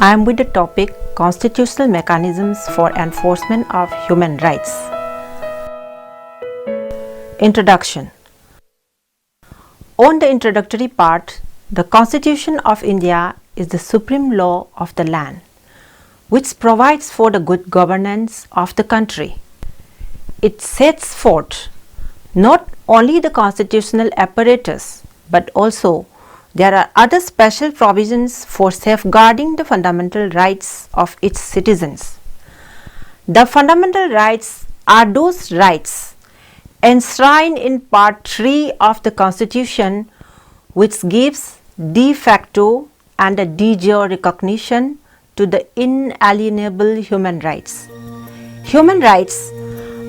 I am with the topic Constitutional Mechanisms for Enforcement of Human Rights. Introduction. On the introductory part, the Constitution of India is the supreme law of the land, which provides for the good governance of the country. It sets forth not only the constitutional apparatus, but also there are other special provisions for safeguarding the fundamental rights of its citizens. The fundamental rights are those rights enshrined in Part 3 of the Constitution, which gives de facto and a de jure recognition to the inalienable human rights. Human rights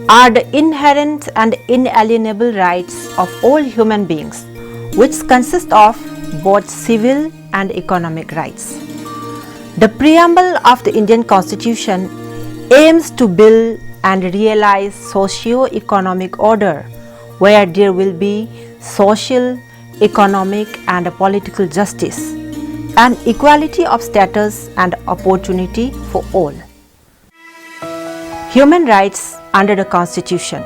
are the inherent and inalienable rights of all human beings, which consist of both civil and economic rights. The preamble of the Indian Constitution aims to build and realize socio-economic order where there will be social, economic and political justice and equality of status and opportunity for all. Human rights under the Constitution.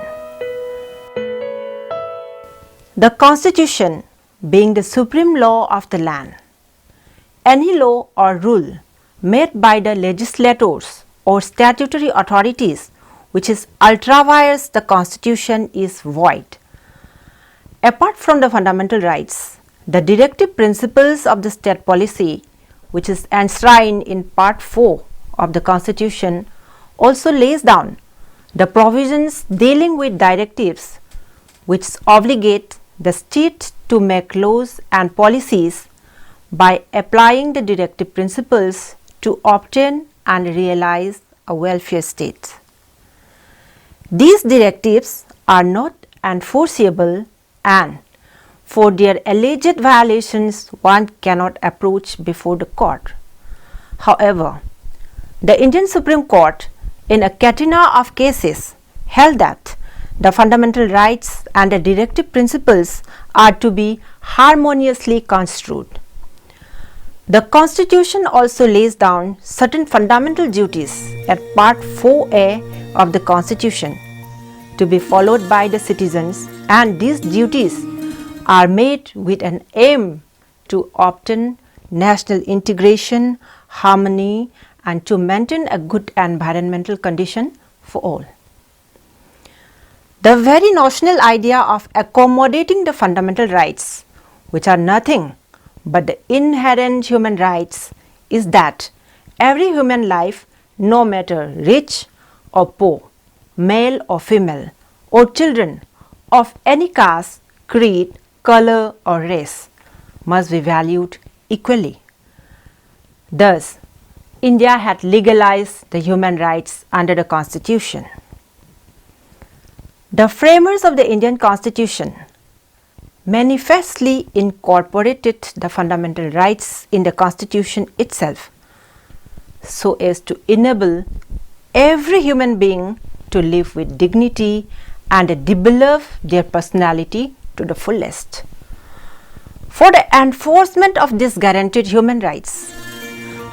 The Constitution being the supreme law of the land. Any law or rule made by the legislators or statutory authorities which is ultraviolates the Constitution is void. Apart from the fundamental rights, the directive principles of the state policy, which is enshrined in Part 4 of the Constitution, also lays down the provisions dealing with directives which obligate the state to make laws and policies by applying the directive principles to obtain and realize a welfare state. These directives are not enforceable, and for their alleged violations one cannot approach before the court. However, the Indian Supreme Court in a catena of cases held that the fundamental rights and the directive principles are to be harmoniously construed. The Constitution also lays down certain fundamental duties at Part 4A of the Constitution to be followed by the citizens, and these duties are made with an aim to obtain national integration, harmony and to maintain a good environmental condition for all. The very notional idea of accommodating the fundamental rights, which are nothing but the inherent human rights, is that every human life, no matter rich or poor, male or female, or children of any caste, creed, color or race, must be valued equally. Thus, India had legalized the human rights under the Constitution. The framers of the Indian Constitution manifestly incorporated the fundamental rights in the Constitution itself so as to enable every human being to live with dignity and develop their personality to the fullest. For the enforcement of these guaranteed human rights,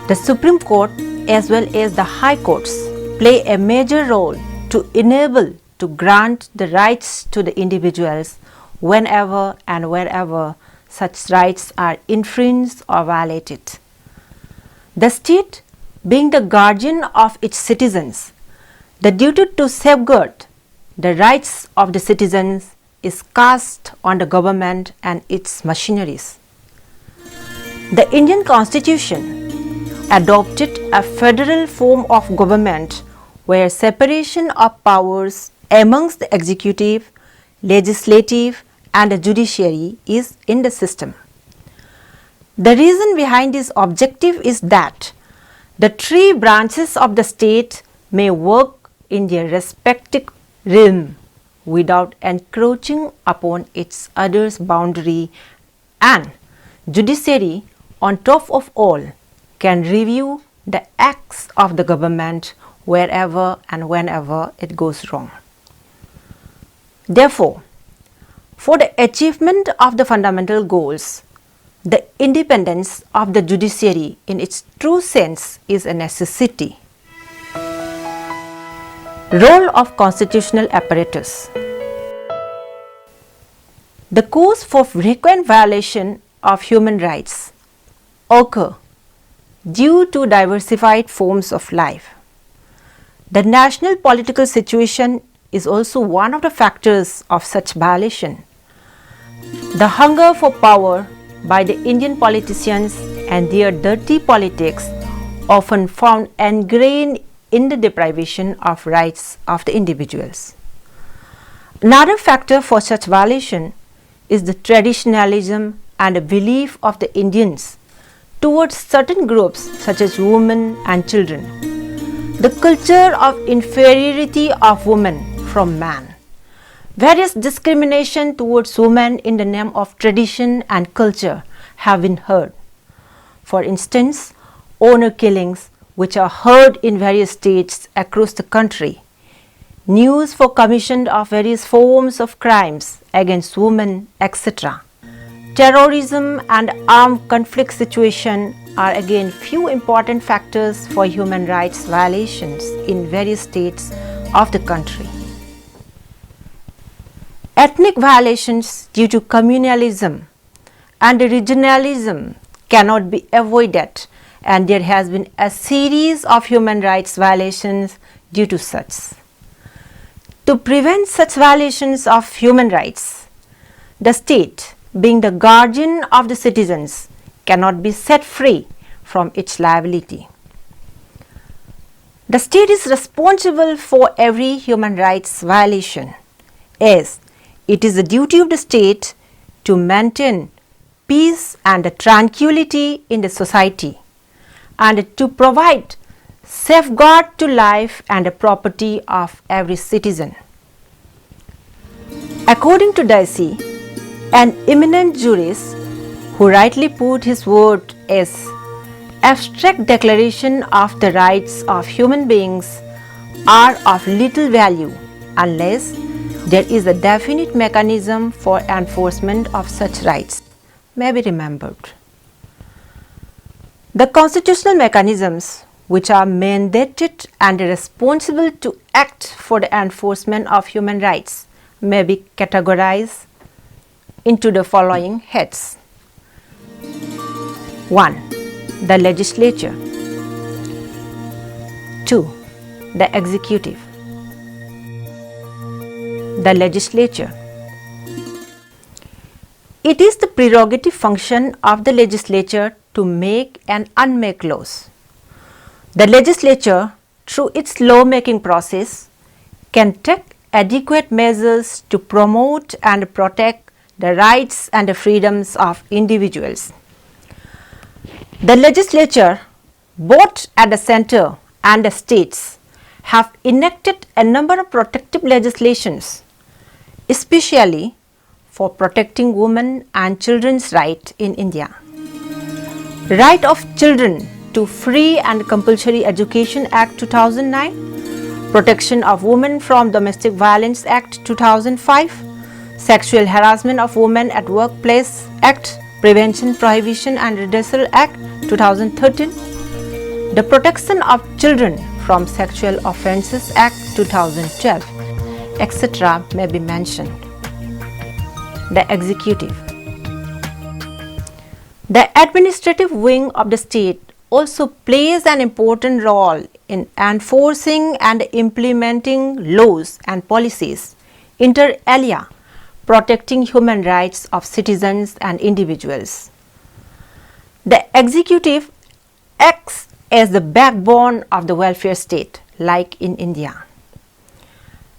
the Supreme Court as well as the High Courts play a major role to enable to grant the rights to the individuals whenever and wherever such rights are infringed or violated. The state, being the guardian of its citizens, the duty to safeguard the rights of the citizens is cast on the government and its machineries. The Indian Constitution adopted a federal form of government where separation of powers amongst the executive, legislative and the judiciary is in the system. The reason behind this objective is that the three branches of the state may work in their respective realm without encroaching upon its other's boundary, and judiciary on top of all can review the acts of the government wherever and whenever it goes wrong. Therefore, for the achievement of the fundamental goals, The independence of the judiciary in its true sense is a necessity. Role of constitutional apparatus. The cause for frequent violation of human rights occur due to diversified forms of life. The national political situation is also one of the factors of such violation. The hunger for power by the Indian politicians and their dirty politics often found ingrained in the deprivation of rights of the individuals. Another factor for such violation is the traditionalism and the belief of the Indians towards certain groups such as women and children. The culture of inferiority of women from man. Various discrimination towards women in the name of tradition and culture have been heard. For instance, honor killings which are heard in various states across the country, news for commission of various forms of crimes against women, etc. Terrorism and armed conflict situation are again few important factors for human rights violations in various states of the country. Ethnic violations due to communalism and regionalism cannot be avoided, and there has been a series of human rights violations due to such. To prevent such violations of human rights, the state, being the guardian of the citizens, cannot be set free from its liability. The state is responsible for every human rights violation, as it is the duty of the state to maintain peace and tranquility in the society and to provide safeguard to life and the property of every citizen. According to Dicey, an eminent jurist who rightly put his word as abstract declaration of the rights of human beings are of little value unless there is a definite mechanism for enforcement of such rights may be remembered. The constitutional mechanisms which are mandated and responsible to act for the enforcement of human rights may be categorized into the following heads. 1. The legislature. 2. The executive. The legislature. It is the prerogative function of the legislature to make and unmake laws. The legislature, through its law-making process, can take adequate measures to promote and protect the rights and the freedoms of individuals. The legislature, both at the center and the states, have enacted a number of protective legislations, especially for protecting women and children's rights in India. Right of Children to Free and Compulsory Education Act 2009, Protection of Women from Domestic Violence Act 2005, Sexual Harassment of Women at Workplace Act, Prevention, Prohibition and Redressal Act 2013, the Protection of Children from Sexual Offences Act 2012, etc. may be mentioned. The executive. The administrative wing of the state also plays an important role in enforcing and implementing laws and policies, inter alia, protecting human rights of citizens and individuals. The executive acts as the backbone of the welfare state, like in India.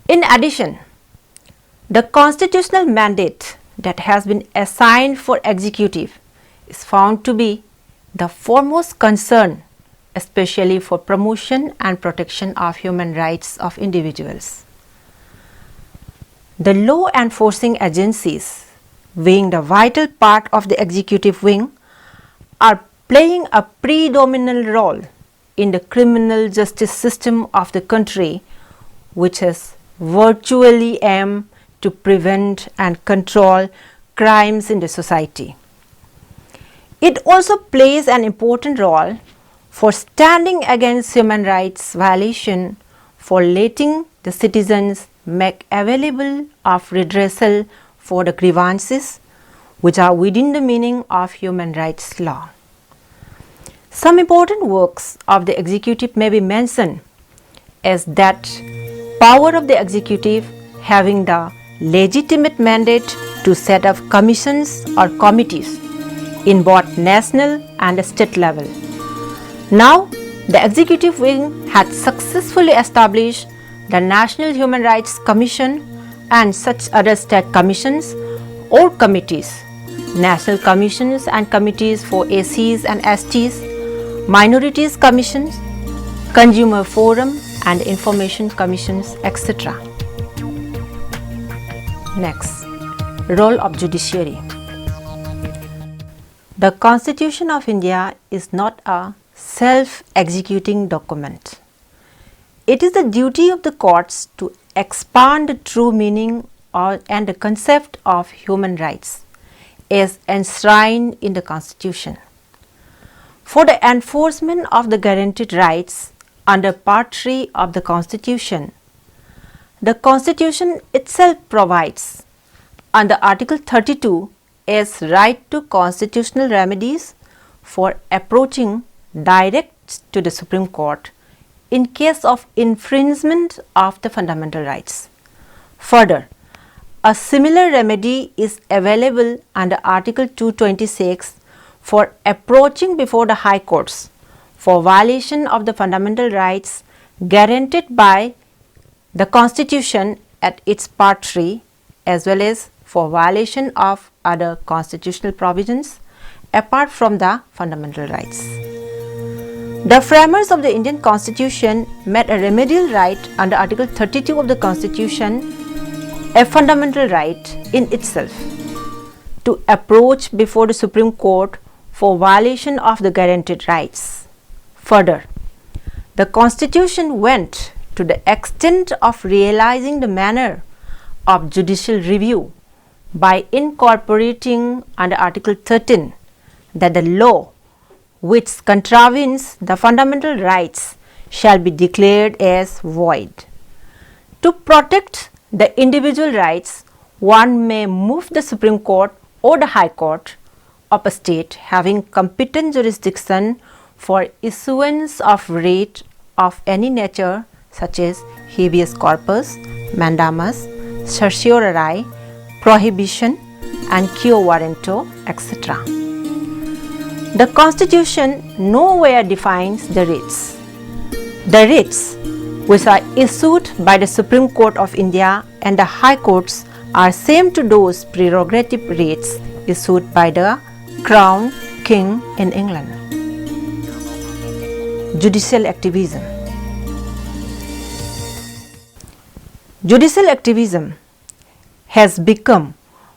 In addition, the constitutional mandate that has been assigned for executive is found to be the foremost concern, especially for promotion and protection of human rights of individuals. The law enforcing agencies, being the vital part of the executive wing, are playing a predominant role in the criminal justice system of the country, which is virtually aimed to prevent and control crimes in the society. It also plays an important role for standing against human rights violation, for letting the citizens make available of redressal for the grievances which are within the meaning of human rights law. Some important works of the executive may be mentioned as that power of the executive having the legitimate mandate to set up commissions or committees in both national and state level. Now, the executive wing had successfully established the National Human Rights Commission and such other state commissions or committees, national commissions and committees for ACs and STs, minorities commissions, consumer forum and information commissions, etc. Next, role of judiciary. The Constitution of India is not a self-executing document. It is the duty of the courts to expand the true meaning and the concept of human rights as enshrined in the Constitution. For the enforcement of the guaranteed rights under Part 3 of the Constitution itself provides under Article 32 as right to constitutional remedies for approaching direct to the Supreme Court in case of infringement of the fundamental rights. Further, a similar remedy is available under Article 226 for approaching before the High Courts for violation of the fundamental rights guaranteed by the Constitution at its Part 3 as well as for violation of other constitutional provisions apart from the fundamental rights. The framers of the Indian Constitution made a remedial right under Article 32 of the Constitution a fundamental right in itself to approach before the Supreme Court for violation of the guaranteed rights. Further, the Constitution went to the extent of realizing the manner of judicial review by incorporating under Article 13 that the law which contravenes the fundamental rights shall be declared as void. To protect the individual rights, one may move the Supreme Court or the High Court of a state having competent jurisdiction for issuance of writ of any nature such as habeas corpus, mandamus, certiorari, prohibition and quo warranto, etc. The Constitution nowhere defines the writs. The writs which are issued by the Supreme Court of India and the High Courts are same to those prerogative writs issued by the Crown King in England. Judicial activism. Judicial activism has become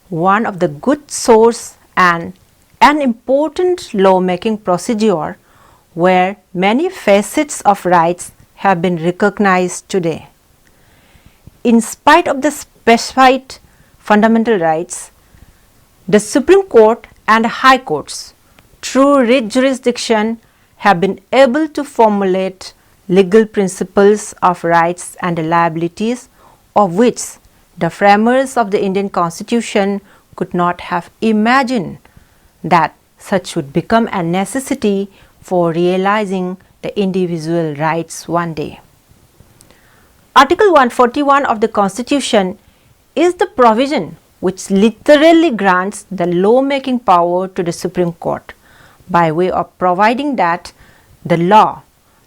one of the good source and an important lawmaking procedure where many facets of rights have been recognized today. In spite of the specified fundamental rights, the Supreme Court and High Courts, through writ jurisdiction, have been able to formulate legal principles of rights and liabilities of which the framers of the Indian Constitution could not have imagined that such would become a necessity for realizing the individual rights one day. Article 141 of the Constitution is the provision which literally grants the law-making power to the Supreme Court by way of providing that the law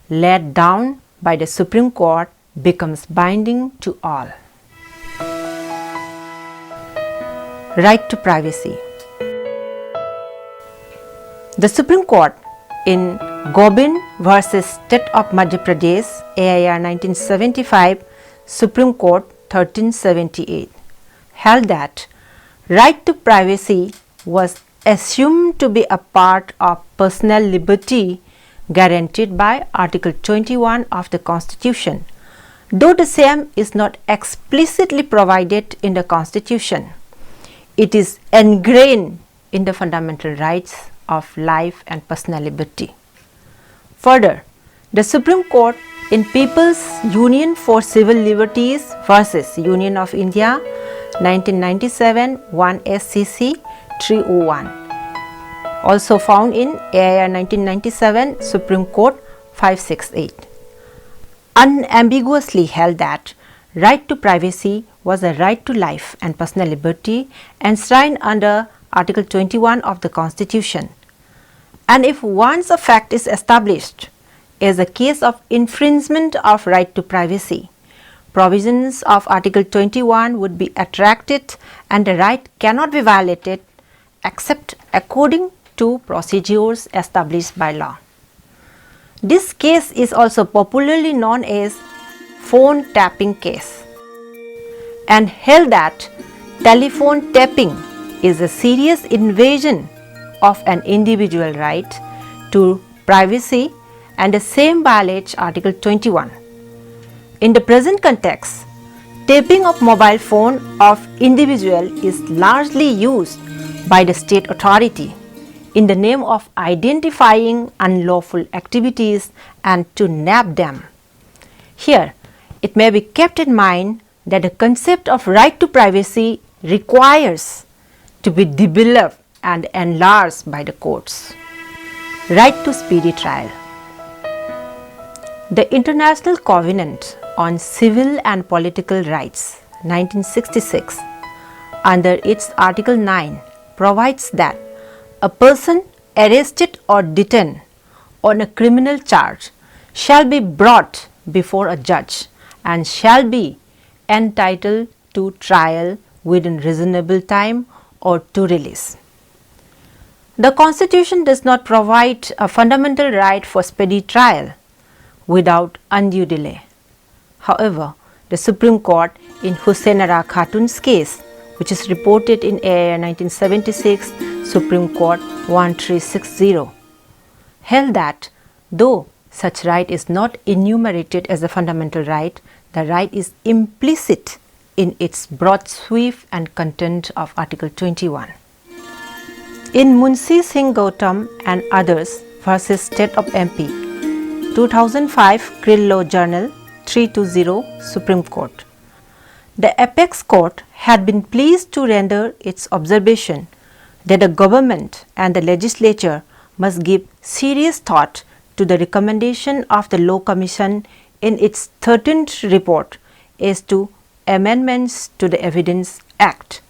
laid down by the Supreme Court becomes binding to all. Right to privacy. The Supreme Court in Gobind versus State of Madhya Pradesh, AIR 1975, Supreme Court 1378, held that right to privacy was assumed to be a part of personal liberty guaranteed by Article 21 of the Constitution, though the same is not explicitly provided in the Constitution. It is ingrained in the fundamental rights of life and personal liberty. Further, the Supreme Court in People's Union for Civil Liberties versus Union of India 1997 1 SCC 301, also found in AIR 1997 Supreme Court 568, unambiguously held that right to privacy was a right to life and personal liberty enshrined under Article 21 of the Constitution, and if once a fact is established as a case of infringement of right to privacy, provisions of Article 21 would be attracted and the right cannot be violated except according to procedures established by law. This case is also popularly known as phone tapping case, and held that telephone tapping is a serious invasion of an individual right to privacy and the same violates Article 21. In the present context, tapping of mobile phone of individual is largely used by the state authority in the name of identifying unlawful activities and to nab them. Here, it may be kept in mind that the concept of right to privacy requires to be developed and enlarged by the courts. Right to speedy trial. The International Covenant on Civil and Political Rights 1966, under its Article 9, provides that a person arrested or detained on a criminal charge shall be brought before a judge and shall be entitled to trial within reasonable time or to release. The Constitution does not provide a fundamental right for speedy trial without undue delay. However, the Supreme Court in Husainara Khatun's case, which is reported in AIR 1976 Supreme Court 1360, held that though such right is not enumerated as a fundamental right, the right is implicit in its broad sweep and content of Article 21. In Munshi Singh Gautam and others versus State of MP 2005 Hrl Law Journal 320 Supreme Court, the apex court had been pleased to render its observation that the government and the legislature must give serious thought to the recommendation of the Law Commission in its 13th report as to amendments to the Evidence Act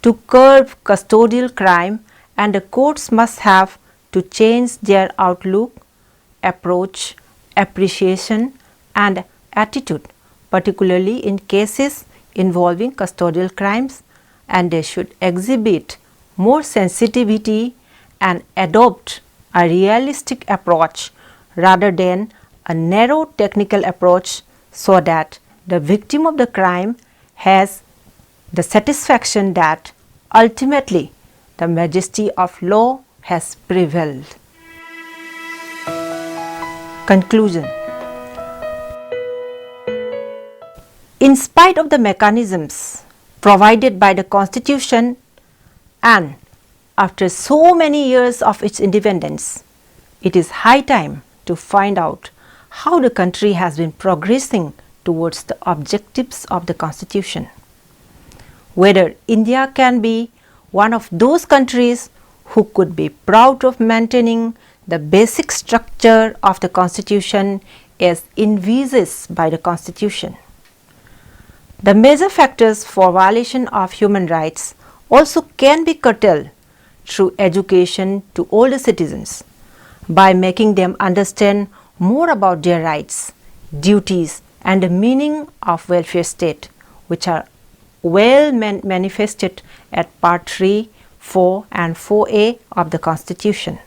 to curb custodial crime, and the courts must have to change their outlook, approach, appreciation and attitude, particularly in cases involving custodial crimes, and they should exhibit more sensitivity and adopt a realistic approach rather than a narrow technical approach, so that the victim of the crime has the satisfaction that ultimately the majesty of law has prevailed. Conclusion. In spite of the mechanisms provided by the Constitution and after so many years of its independence, it is high time to find out how the country has been progressing towards the objectives of the Constitution. Whether India can be one of those countries who could be proud of maintaining the basic structure of the Constitution as envisaged by the Constitution. The major factors for violation of human rights also can be curtailed through education to all the citizens by making them understand more about their rights, duties and the meaning of welfare state, which are well manifested at Part 3, 4 and 4A of the Constitution.